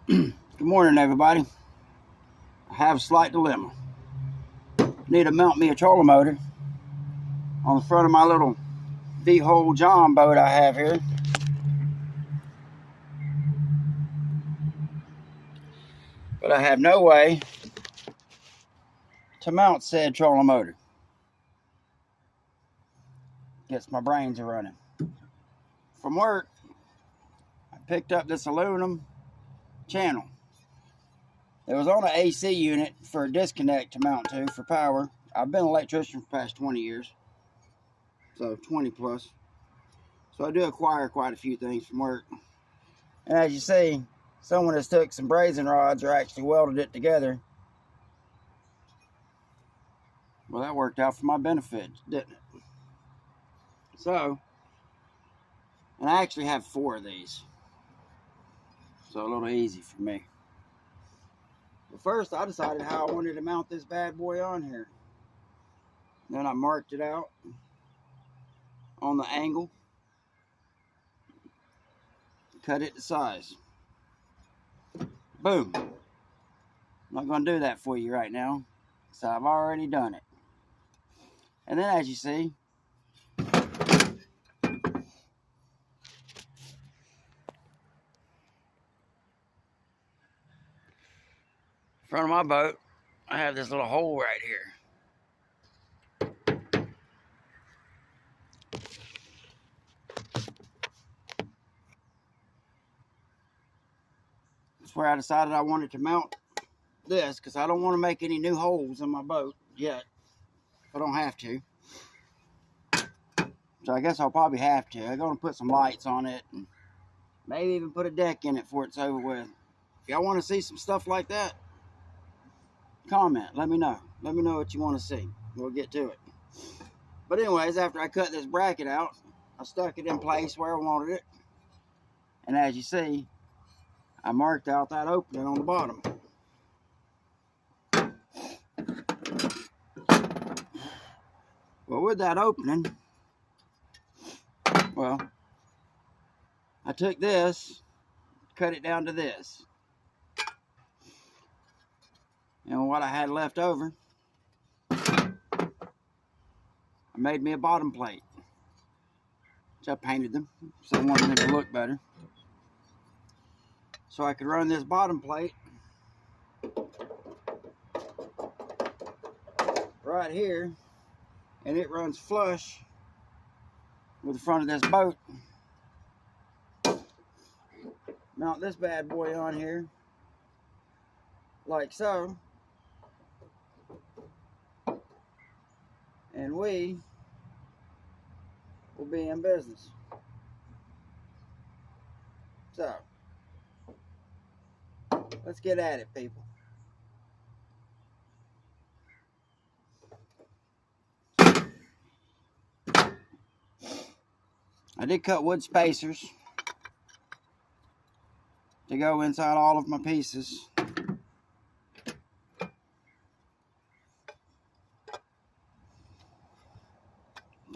Good morning, everybody. I have a slight dilemma. Need to mount me a trolling motor on the front of my little V-hole John boat I have here. But I have no way to mount said trolling motor. Gets my brains running. From work, I picked up this aluminum channel. It was on an AC unit for a disconnect to mount to for power. I've been an electrician for the past 20 years. So 20 plus. So I do acquire quite a few things from work. And as you see, someone has took some brazing rods or actually welded it together. Well, that worked out for my benefit, didn't it? So, and I actually have 4 of these. So a little easy for me. But first, I decided how I wanted to mount this bad boy on here. Then I marked it out on the angle. Cut it to size. Boom. I'm not going to do that for you right now, so I've already done it. And then as you see, in front of my boat, I have this little hole right here. That's where I decided I wanted to mount this, because I don't want to make any new holes in my boat yet. I don't have to. So I guess I'll probably have to. I'm going to put some lights on it and maybe even put a deck in it before it's over with. If y'all want to see some stuff like that, comment. Let me know. Let me know what you want to see. We'll get to it. But anyways, after I cut this bracket out, I stuck it in place where I wanted it. And as you see, I marked out that opening on the bottom. Well, with that opening, well, I took this, cut it down to this. And what I had left over, I made me a bottom plate, which I painted them, so I wanted them to look better. So I could run this bottom plate right here, and it runs flush with the front of this boat. Mount this bad boy on here, like so. And we will be in business. So, let's get at it, people. I did cut wood spacers to go inside all of my pieces.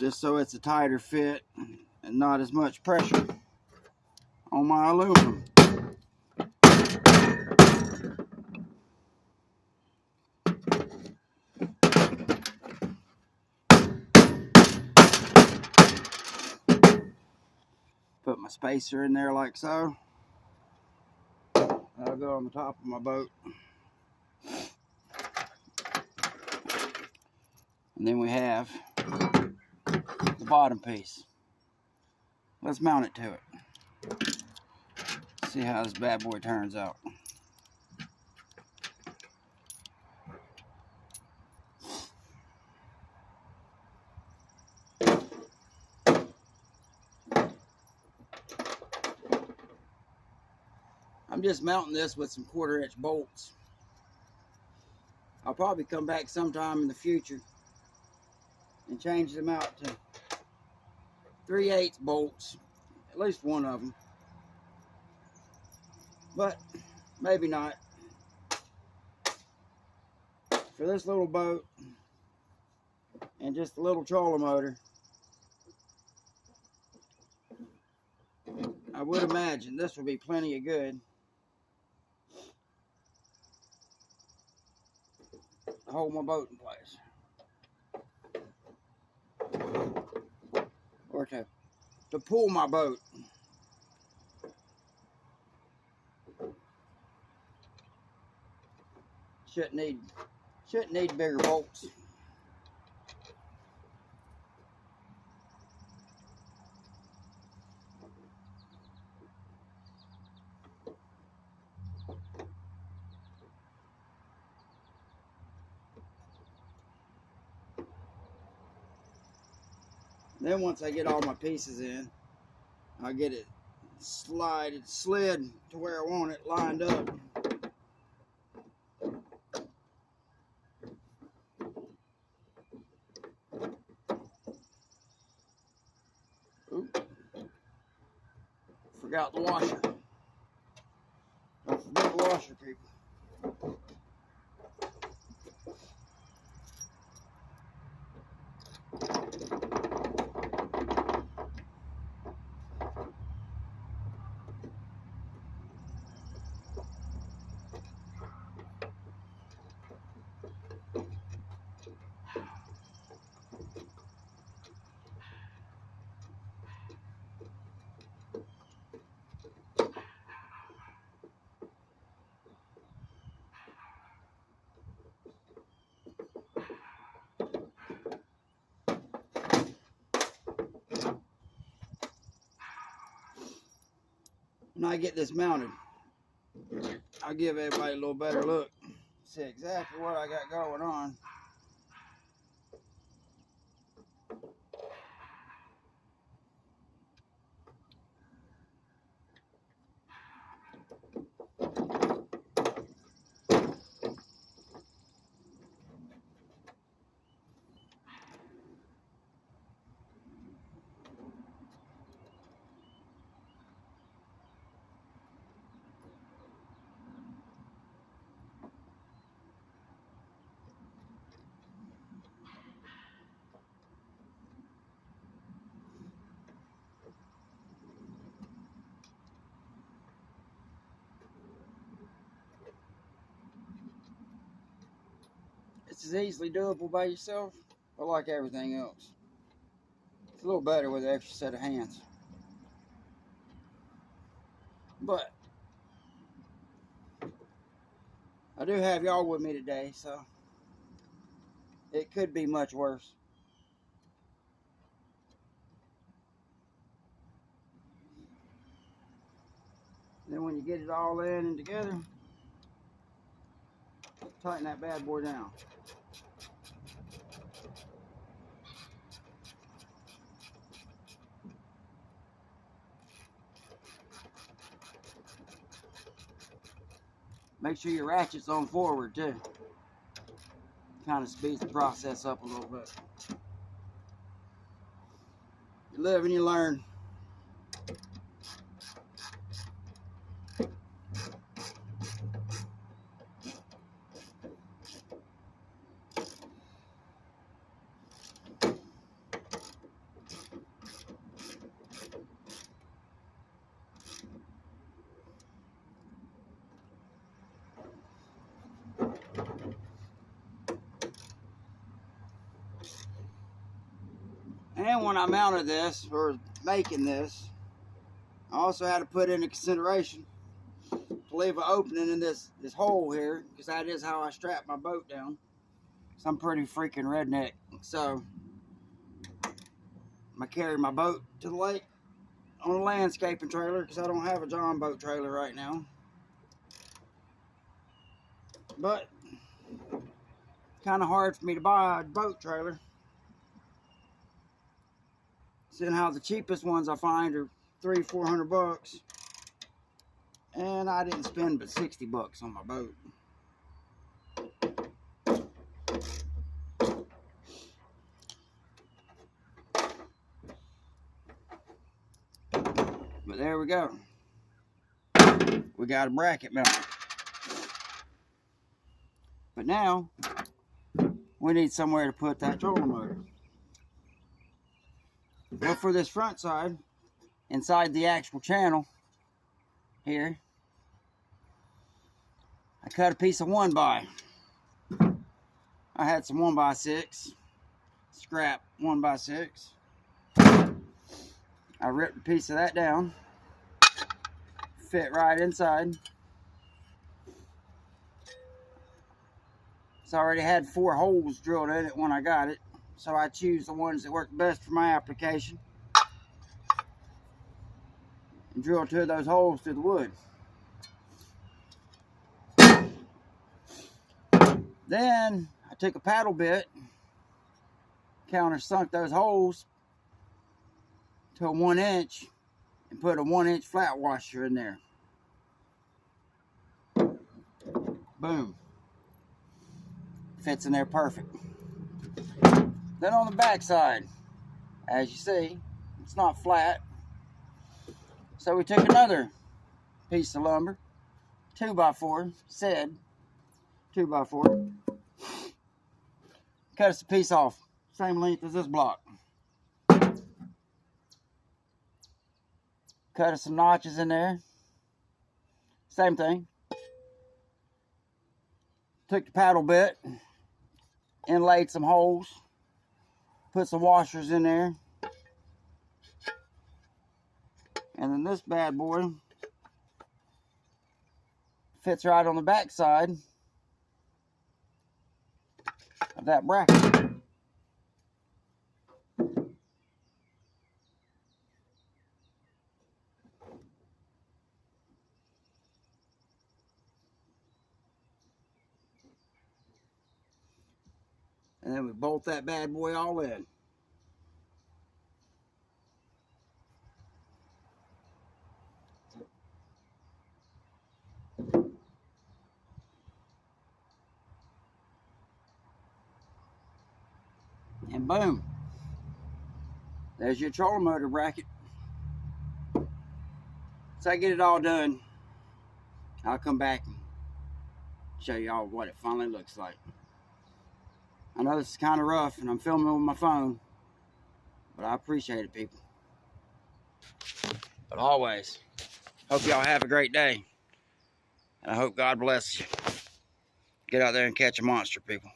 Just so it's a tighter fit and not as much pressure on my aluminum. Put my spacer in there like so. That'll go on the top of my boat. And then we have the bottom piece. Let's mount it to it. See how this bad boy turns out. I'm just mounting this with some 1/4-inch bolts. I'll probably come back sometime in the future and change them out to 3/8 bolts, at least one of them. But maybe not. For this little boat and just a little trolling motor, I would imagine this will be plenty of good. to hold my boat in place. Or to pull my boat. Shouldn't need bigger bolts. Then once I get all my pieces in, I'll get it slid to where I want it lined up. Oop. Forgot the washer. Don't forget the washer, people. When I get this mounted, I'll give everybody a little better look. See exactly what I got going on. It's as easily doable by yourself, but like everything else, it's a little better with an extra set of hands. But I do have y'all with me today, so it could be much worse. Then when you get it all in and together, tighten that bad boy down. Make sure your ratchet's on forward too. Kind of speeds the process up a little bit. You live and you learn. And when I mounted this, or making this, I also had to put into consideration to leave an opening in this hole here, because that is how I strap my boat down. So I'm pretty freaking redneck. So I carry my boat to the lake on a landscaping trailer, because I don't have a John boat trailer right now. But kind of hard for me to buy a boat trailer, seeing how the cheapest ones I find are $300-400 bucks, and I didn't spend but 60 bucks on my boat. But there we go. We got a bracket mounted. But now we need somewhere to put that trolling motor. Well, for this front side, inside the actual channel here, I cut a piece of 1x. I had some 1x6, scrap 1x6. I ripped a piece of that down, fit right inside. It's already had 4 holes drilled in it when I got it, so I choose the ones that work best for my application and drill 2 of those holes through the wood. Then I took a paddle bit, countersunk those holes to a 1 inch and put a 1 inch flat washer in there. Boom. Fits in there perfect. Then on the back side, as you see, it's not flat. So we took another piece of lumber, 2x4, said 2x4. Cut us a piece off, same length as this block. Cut us some notches in there, same thing. Took the paddle bit, inlaid some holes, put some washers in there. And then this bad boy fits right on the back side of that bracket. And then we bolt that bad boy all in. And boom, there's your trolling motor bracket. So I get it all done, I'll come back and show y'all what it finally looks like. I know this is kind of rough and I'm filming with my phone, but I appreciate it, people. But always, hope y'all have a great day. And I hope God bless you. Get out there and catch a monster, people.